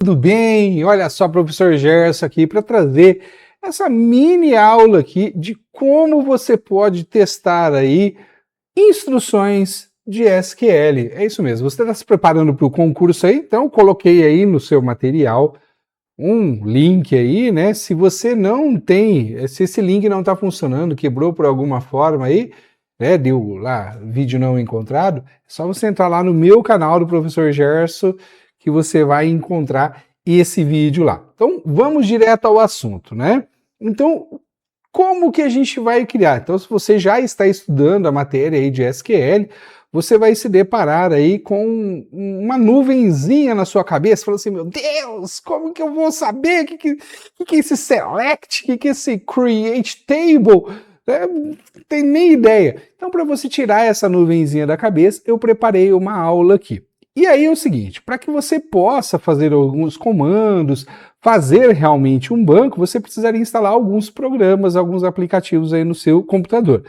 Tudo bem? Olha só, professor Gerson aqui para trazer essa mini aula aqui de como você pode testar aí instruções de SQL. É isso mesmo, você está se preparando para o concurso aí? Então eu coloquei aí no seu material um link aí, né? Se você não tem, se esse link não está funcionando, quebrou por alguma forma aí, né? Deu lá, vídeo não encontrado, é só você entrar lá no meu canal do professor Gerson que você vai encontrar esse vídeo lá. Então, vamos direto ao assunto, né? Então, como que a gente vai criar? Então, se você já está estudando a matéria aí de SQL, você vai se deparar aí com uma nuvenzinha na sua cabeça, falando assim, meu Deus, como que eu vou saber o que é esse select, o que é esse create table? Não tem nem ideia. Então, para você tirar essa nuvenzinha da cabeça, eu preparei uma aula aqui. E aí é o seguinte, para que você possa fazer alguns comandos, fazer realmente um banco, você precisaria instalar alguns programas, alguns aplicativos aí no seu computador.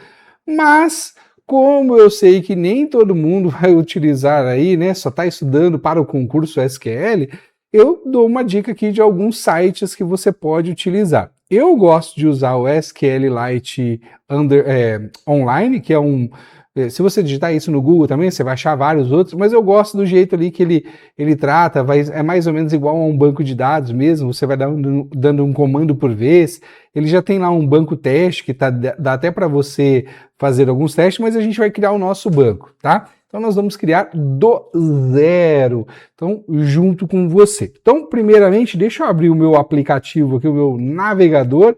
Mas, como eu sei que nem todo mundo vai utilizar aí, né, só está estudando para o concurso SQL, eu dou uma dica aqui de alguns sites que você pode utilizar. Eu gosto de usar o SQLite Online, que é se você digitar isso no Google também, você vai achar vários outros, mas eu gosto do jeito ali que ele trata, é mais ou menos igual a um banco de dados mesmo, você vai dando um comando por vez, ele já tem lá um banco teste, que dá até para você fazer alguns testes, mas a gente vai criar o nosso banco, tá? Então nós vamos criar do zero, então junto com você. Então primeiramente, deixa eu abrir o meu aplicativo aqui, o meu navegador,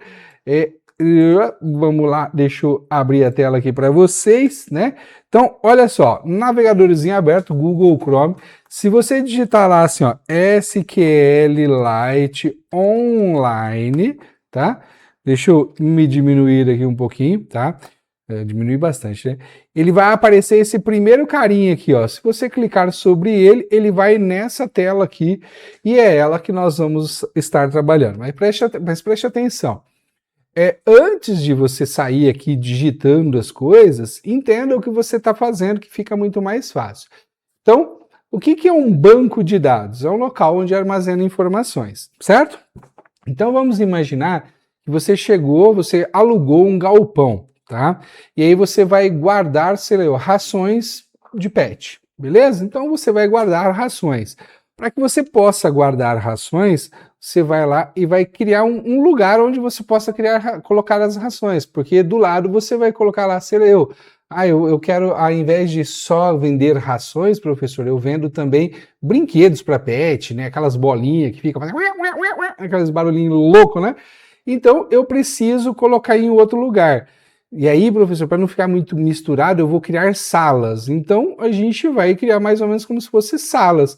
vamos lá, deixa eu abrir a tela aqui para vocês, né? Então, olha só, navegadorzinho aberto, Google Chrome. Se você digitar lá assim, ó, SQLite Online, tá? Deixa eu me diminuir aqui um pouquinho, tá? Diminuir bastante, né? Ele vai aparecer esse primeiro carinha aqui, ó. Se você clicar sobre ele, ele vai nessa tela aqui e é ela que nós vamos estar trabalhando. Mas preste atenção. Antes de você sair aqui digitando as coisas, entenda o que você está fazendo, que fica muito mais fácil. Então, o que é um banco de dados? É um local onde armazena informações, certo? Então, vamos imaginar que você alugou um galpão, tá? E aí você vai guardar, sei lá, rações de pet, beleza? Então, você vai guardar rações. Para que você possa guardar rações, você vai lá e vai criar um lugar onde você possa colocar as rações, porque do lado você vai colocar lá, sei lá, eu quero, ao invés de só vender rações, professor, eu vendo também brinquedos para pet, né? Aquelas bolinhas que ficam fazendo aqueles barulhinhos loucos, né? Então eu preciso colocar em outro lugar. E aí, professor, para não ficar muito misturado, eu vou criar salas. Então a gente vai criar mais ou menos como se fossem salas.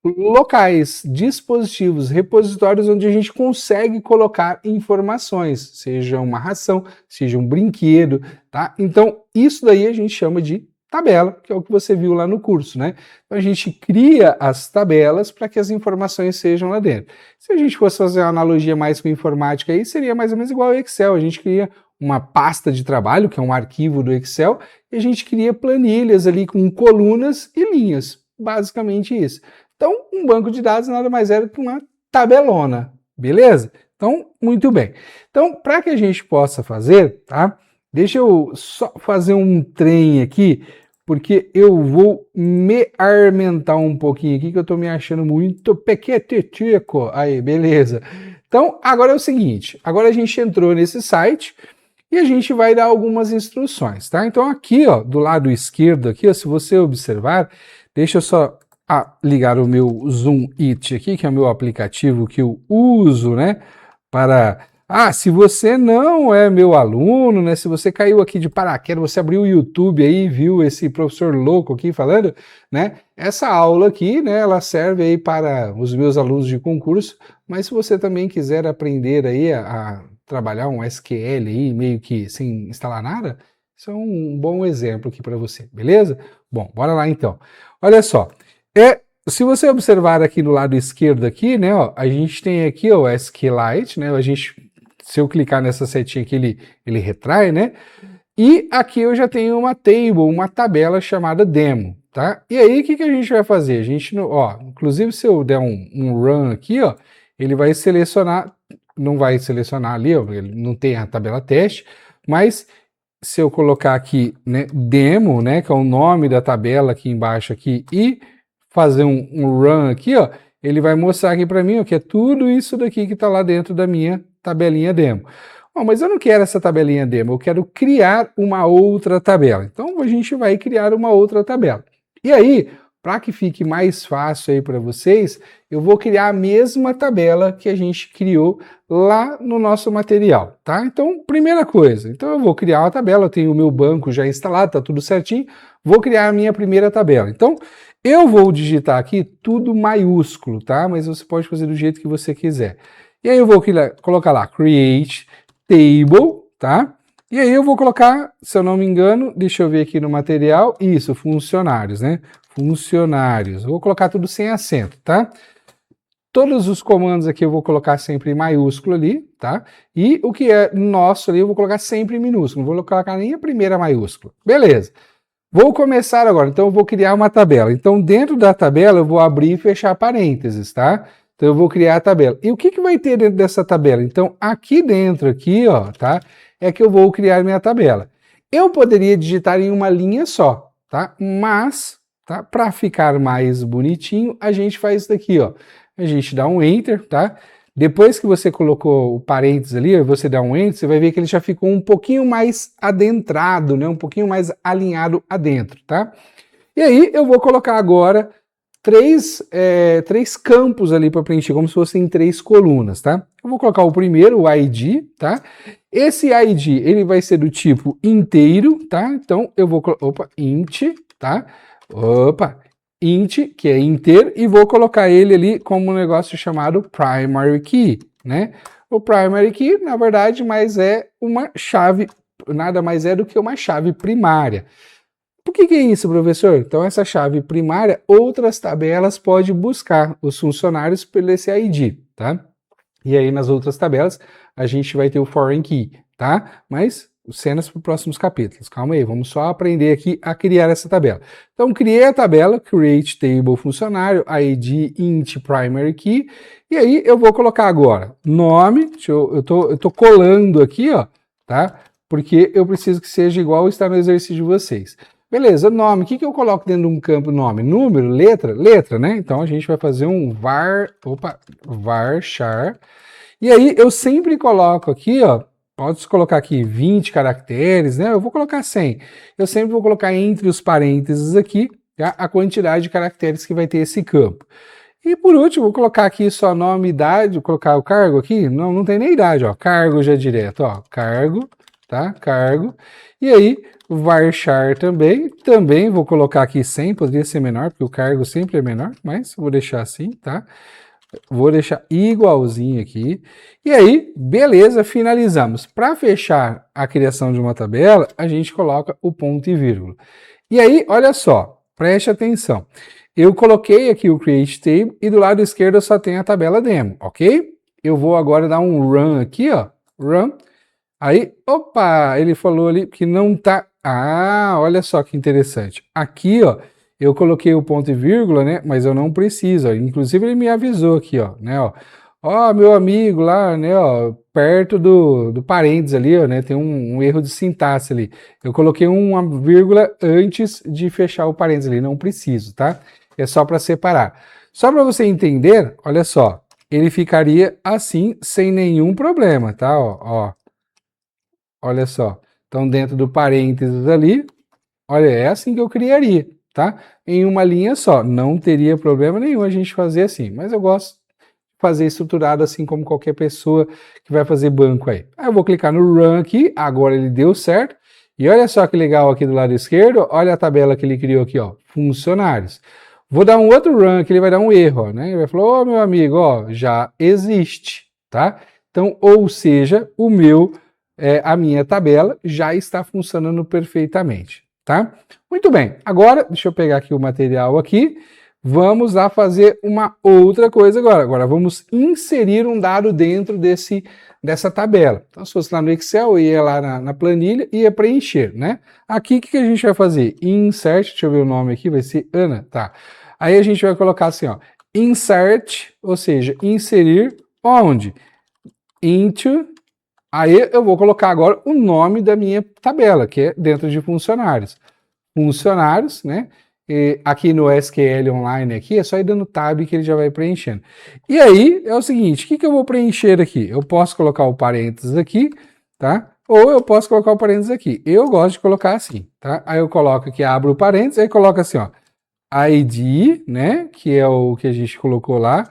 Locais, dispositivos, repositórios onde a gente consegue colocar informações, seja uma ração, seja um brinquedo, tá? Então, isso daí a gente chama de tabela, que é o que você viu lá no curso, né? Então, a gente cria as tabelas para que as informações sejam lá dentro. Se a gente fosse fazer uma analogia mais com informática aí, seria mais ou menos igual ao Excel, a gente cria uma pasta de trabalho, que é um arquivo do Excel, e a gente cria planilhas ali com colunas e linhas, basicamente isso. Então, um banco de dados nada mais é do que uma tabelona, beleza? Então, muito bem. Então, para que a gente possa fazer, tá? Deixa eu só fazer um trem aqui, porque eu vou me armentar um pouquinho aqui, que eu estou me achando muito pequetetico. Aí, beleza. Então, agora é o seguinte, agora a gente entrou nesse site e a gente vai dar algumas instruções, tá? Então, aqui, ó, do lado esquerdo aqui, ó, se você observar, deixa eu só ligar o meu Zoom It aqui, que é o meu aplicativo que eu uso, né, para... se você não é meu aluno, né, se você caiu aqui de paraquedas, você abriu o YouTube aí, viu esse professor louco aqui falando, né, essa aula aqui, né, ela serve aí para os meus alunos de concurso, mas se você também quiser aprender aí a trabalhar um SQL aí, meio que sem instalar nada, isso é um bom exemplo aqui para você, beleza? Bom, bora lá então. Olha só, se você observar aqui no lado esquerdo aqui, né, ó, a gente tem aqui ó, o SQLite, né, se eu clicar nessa setinha aqui, ele retrai, né, e aqui eu já tenho uma table, uma tabela chamada demo. tá? E aí, o que a gente vai fazer? A gente, ó, inclusive se eu der um run aqui, ó, ele vai selecionar, não vai selecionar ali, ó, ele não tem a tabela teste, mas se eu colocar aqui, né, demo, né, que é o nome da tabela aqui embaixo aqui, e fazer um run aqui, ó, ele vai mostrar aqui para mim, ó, que é tudo isso daqui que está lá dentro da minha tabelinha demo. Bom, mas eu não quero essa tabelinha demo, eu quero criar uma outra tabela. Então a gente vai criar uma outra tabela. E aí, para que fique mais fácil aí para vocês, eu vou criar a mesma tabela que a gente criou lá no nosso material, tá? Então, primeira coisa, então eu vou criar uma tabela, eu tenho o meu banco já instalado, tá tudo certinho, vou criar a minha primeira tabela. Então, eu vou digitar aqui tudo maiúsculo, tá? Mas você pode fazer do jeito que você quiser. E aí eu vou colocar lá, create table, tá? E aí eu vou colocar, se eu não me engano, deixa eu ver aqui no material, isso, funcionários, né? Funcionários. Vou colocar tudo sem acento, tá? Todos os comandos aqui eu vou colocar sempre em maiúsculo ali, tá? E o que é nosso ali eu vou colocar sempre em minúsculo, não vou colocar nem a primeira maiúscula. Beleza. Vou começar agora, então eu vou criar uma tabela. Então dentro da tabela eu vou abrir e fechar parênteses, tá? Então eu vou criar a tabela. E o que vai ter dentro dessa tabela? Então aqui dentro, aqui, ó, tá? É que eu vou criar minha tabela. Eu poderia digitar em uma linha só, tá? Mas, tá? Para ficar mais bonitinho, a gente faz isso daqui, ó. A gente dá um Enter, tá? Depois que você colocou o parênteses ali, você dá um Enter, você vai ver que ele já ficou um pouquinho mais adentrado, né? Um pouquinho mais alinhado adentro, tá? E aí eu vou colocar agora três campos ali para preencher, como se fossem 3 colunas, tá? Eu vou colocar o primeiro, o ID, tá? Esse ID, ele vai ser do tipo inteiro, tá? Então eu vou colocar, int, tá? Int, que é inteiro, e vou colocar ele ali como um negócio chamado primary key, né? O primary key, na verdade, é uma chave, nada mais é do que uma chave primária. Por que é isso, professor? Então, essa chave primária, outras tabelas podem buscar os funcionários pelo esse ID, tá? E aí, nas outras tabelas, a gente vai ter o foreign key, tá? Mas, cenas para os próximos capítulos. Calma aí, vamos só aprender aqui a criar essa tabela. Então, criei a tabela, create table funcionário, ID int primary key, e aí eu vou colocar agora nome, eu tô colando aqui, ó, tá? Porque eu preciso que seja igual está no exercício de vocês. Beleza, nome, o que eu coloco dentro de um campo nome? Número, letra? Letra, né? Então a gente vai fazer um varchar. E aí eu sempre coloco aqui, ó, pode colocar aqui 20 caracteres, né? Eu vou colocar 100. Eu sempre vou colocar entre os parênteses aqui, tá? A quantidade de caracteres que vai ter esse campo. E por último, vou colocar aqui só nome, idade, vou colocar o cargo aqui, não tem nem idade, ó, cargo já direto, ó, cargo, tá? Cargo. E aí, varchar também vou colocar aqui 100, poderia ser menor, porque o cargo sempre é menor, mas vou deixar assim, tá? Vou deixar igualzinho aqui. E aí, beleza, finalizamos. Para fechar a criação de uma tabela, a gente coloca o ponto e vírgula. E aí, olha só, preste atenção. Eu coloquei aqui o create table e do lado esquerdo eu só tenho a tabela demo, ok? Eu vou agora dar um run aqui, ó, run. Aí, opa, ele falou ali que não tá... Ah, olha só que interessante. Aqui, ó, eu coloquei o ponto e vírgula, né? Mas eu não preciso, ó. Inclusive ele me avisou aqui, ó, né, ó. Ó, meu amigo lá, né, ó, perto do parênteses ali, ó, né, tem um erro de sintaxe ali. Eu coloquei uma vírgula antes de fechar o parênteses ali, não preciso, tá? É só para separar. Só para você entender, olha só, ele ficaria assim, sem nenhum problema, tá? Ó. Olha só, então dentro do parênteses ali, olha, é assim que eu criaria, tá? Em uma linha só, não teria problema nenhum a gente fazer assim, mas eu gosto de fazer estruturado assim como qualquer pessoa que vai fazer banco aí. Aí eu vou clicar no Run aqui, agora ele deu certo, e olha só que legal aqui do lado esquerdo, olha a tabela que ele criou aqui, ó, funcionários. Vou dar um outro Run que ele vai dar um erro, ó, né? Ele vai falar, ô meu amigo, ó, já existe, tá? Então, ou seja, a minha tabela já está funcionando perfeitamente, tá? Muito bem, agora deixa eu pegar aqui o material aqui, Vamos lá fazer uma outra coisa agora. Agora vamos inserir um dado dentro dessa tabela. Então, se fosse lá no Excel, eu ia lá na planilha e ia preencher, né? Aqui, o que a gente vai fazer? Insert, deixa eu ver o nome aqui, vai ser Ana, tá. Aí a gente vai colocar assim, ó, insert, ou seja, inserir onde? Into, aí eu vou colocar agora o nome da minha tabela, que é dentro de funcionários. Funcionários, né? E aqui no SQL Online, aqui, é só ir dando tab que ele já vai preenchendo. E aí, é o seguinte, o que eu vou preencher aqui? Eu posso colocar o parênteses aqui, tá? Ou eu posso colocar o parênteses aqui. Eu gosto de colocar assim, tá? Aí eu coloco aqui, abro o parênteses, aí coloco assim, ó, ID, né? Que é o que a gente colocou lá,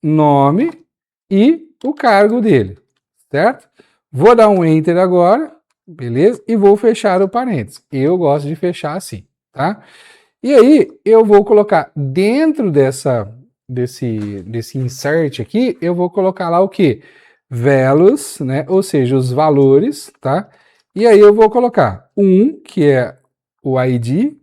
nome e o cargo dele, certo? Vou dar um Enter agora, beleza? E vou fechar o parênteses. Eu gosto de fechar assim, tá? E aí, eu vou colocar dentro desse insert aqui, eu vou colocar lá o quê? Values, né? Ou seja, os valores, tá? E aí eu vou colocar que é o ID,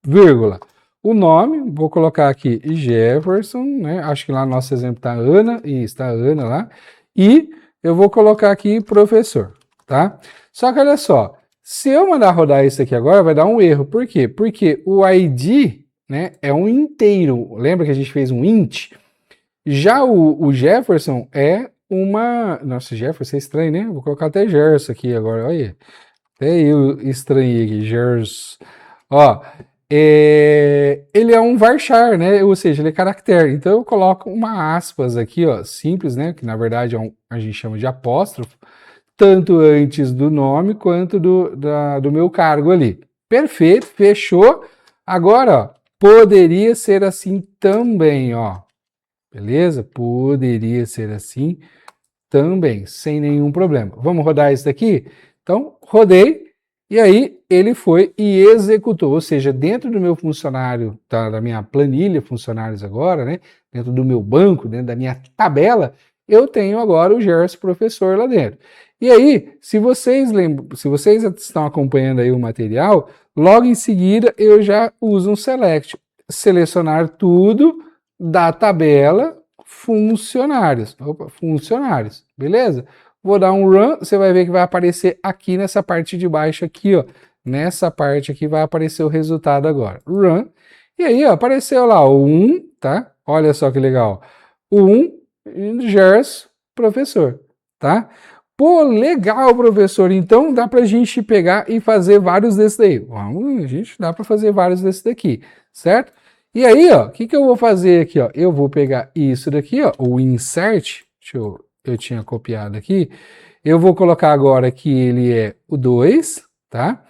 vírgula. O nome, vou colocar aqui Jefferson, né? Acho que lá no nosso exemplo está Ana, e está Ana lá. E eu vou colocar aqui professor, tá? Só que olha só, se eu mandar rodar isso aqui agora, vai dar um erro. Por quê? Porque o ID, né, é um inteiro. Lembra que a gente fez um int? Já o Jefferson é uma... Nossa, Jefferson é estranho, né? Vou colocar até Gerson aqui agora, olha. Até eu estranhei aqui, Gerson. Ó, ele é um varchar, né? Ou seja, ele é caractere. Então eu coloco uma aspas aqui, ó, simples, né? Que na verdade a gente chama de apóstrofo, tanto antes do nome quanto do meu cargo ali. Perfeito, fechou. Agora, ó, poderia ser assim também, ó. Beleza? Poderia ser assim também, sem nenhum problema. Vamos rodar isso daqui? Então, rodei, e aí ele foi e executou, ou seja, dentro do meu funcionário, da minha planilha funcionários agora, né, dentro do meu banco, dentro da minha tabela, eu tenho agora o Gerson professor lá dentro. E aí, se vocês estão acompanhando aí o material, logo em seguida eu já uso um select, selecionar tudo da tabela funcionários. Opa, funcionários, beleza? Vou dar um run, você vai ver que vai aparecer aqui nessa parte de baixo aqui, ó. Nessa parte aqui vai aparecer o resultado agora. Run. E aí, ó, apareceu lá o 1, tá? Olha só que legal. O 1, Gerson, professor, tá? Pô, legal, professor. Então dá pra gente pegar e fazer vários desses daí. Vamos, a gente dá pra fazer vários desses daqui, certo? E aí, ó, o que eu vou fazer aqui, ó? Eu vou pegar isso daqui, ó, o insert, eu tinha copiado aqui, eu vou colocar agora que ele é o 2, tá?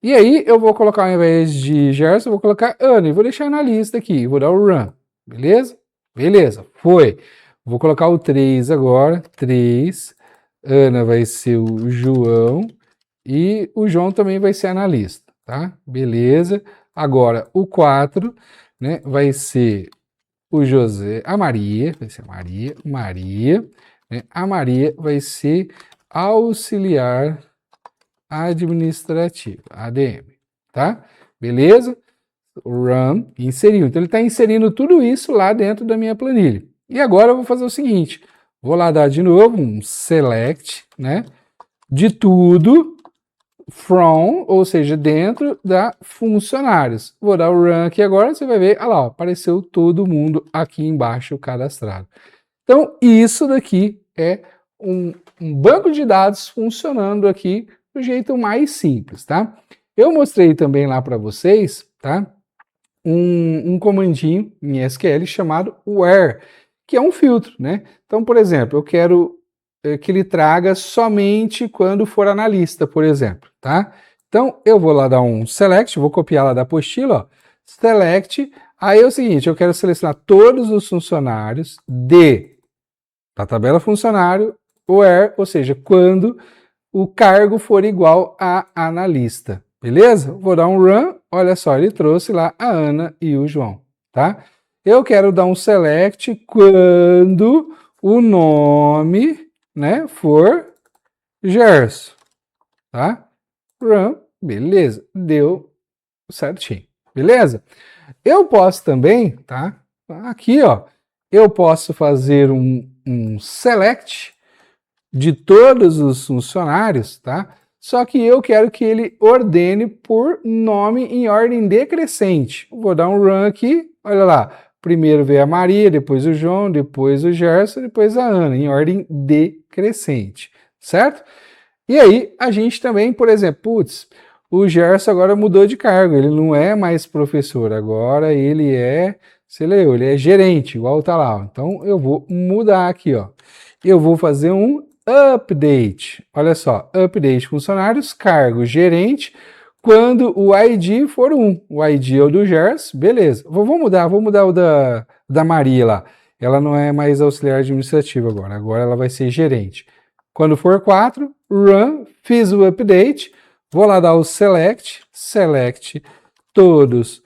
E aí eu vou colocar, ao invés de Gerson, eu vou colocar Ana, e vou deixar na lista aqui, vou dar o run, beleza? Beleza, foi. Vou colocar o 3 agora, 3, Ana vai ser o João, e o João também vai ser analista, tá? Beleza. Agora, o 4, né, vai ser o José, a Maria, vai ser Maria, né? A Maria vai ser auxiliar administrativo, ADM, tá? Beleza? Run, inseriu. Então ele está inserindo tudo isso lá dentro da minha planilha. E agora eu vou fazer o seguinte, vou lá dar de novo um select, né, de tudo, from, ou seja, dentro da funcionários. Vou dar o run aqui agora, você vai ver, olha lá, ó, apareceu todo mundo aqui embaixo cadastrado. Então, isso daqui é um banco de dados funcionando aqui do jeito mais simples, tá? Eu mostrei também lá para vocês, tá? Um comandinho em SQL chamado where, que é um filtro, né? Então, por exemplo, eu quero que ele traga somente quando for analista, por exemplo, tá? Então, eu vou lá dar um select, vou copiar lá da apostila, ó, select, aí é o seguinte, eu quero selecionar todos os funcionários da tabela funcionário, where, ou seja, quando o cargo for igual a analista, beleza? Vou dar um run, olha só, ele trouxe lá a Ana e o João, tá? Eu quero dar um select quando o nome, né, for Gerson, tá? Run, beleza, deu certinho, beleza? Eu posso também, tá? Aqui, ó, eu posso fazer um select de todos os funcionários, tá? Só que eu quero que ele ordene por nome em ordem decrescente. Vou dar um run aqui, olha lá. Primeiro veio a Maria, depois o João, depois o Gerson, depois a Ana, em ordem decrescente, certo? E aí, a gente também, por exemplo, putz, o Gerson agora mudou de cargo, ele não é mais professor, agora ele é, você leu, ele é gerente, igual tá lá. Então, eu vou mudar aqui, ó. Eu vou fazer um update. Olha só, update funcionários, cargo gerente, quando o ID for 1. O ID é o do Gerson, beleza. Vou mudar o da Maria lá. Ela não é mais auxiliar administrativo agora ela vai ser gerente. Quando for 4, run, fiz o update, vou lá dar o select todos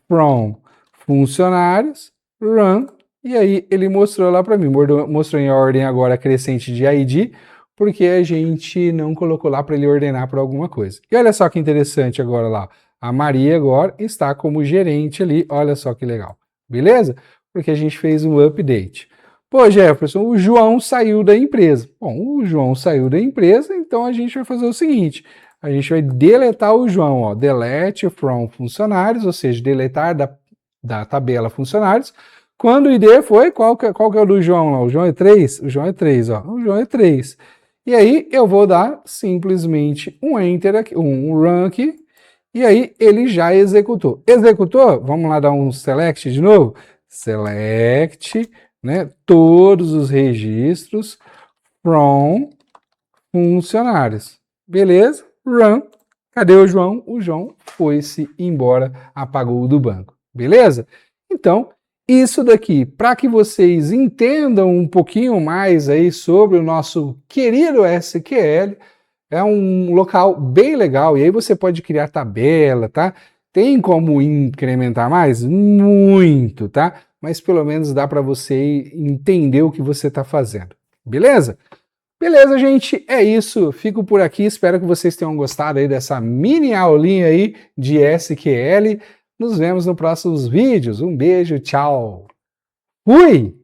from funcionários, run, e aí ele mostrou lá para mim, mostrou em ordem agora crescente de ID, porque a gente não colocou lá para ele ordenar por alguma coisa. E olha só que interessante agora lá, a Maria agora está como gerente ali, olha só que legal, beleza? Porque a gente fez um update. Pô, Jefferson, o João saiu da empresa. Bom, o João saiu da empresa, então a gente vai fazer o seguinte, a gente vai deletar o João, ó, delete from funcionários, ou seja, deletar da tabela funcionários. Quando o ID foi, qual que é o do João lá? O João é 3? O João é 3, ó. O João é 3. E aí eu vou dar simplesmente um enter aqui, um run aqui, e aí ele já executou. Executou? Vamos lá dar um select de novo? Select, né, todos os registros from funcionários. Beleza? Run. Cadê o João? O João foi-se embora, apagou do banco. Beleza? Então, isso daqui, para que vocês entendam um pouquinho mais aí sobre o nosso querido SQL, é um local bem legal, e aí você pode criar tabela, tá? Tem como incrementar mais? Muito, tá? Mas pelo menos dá para você entender o que você está fazendo. Beleza? Beleza, gente, é isso. Fico por aqui, espero que vocês tenham gostado aí dessa mini aulinha aí de SQL. Nos vemos nos próximos vídeos. Um beijo, tchau. Fui!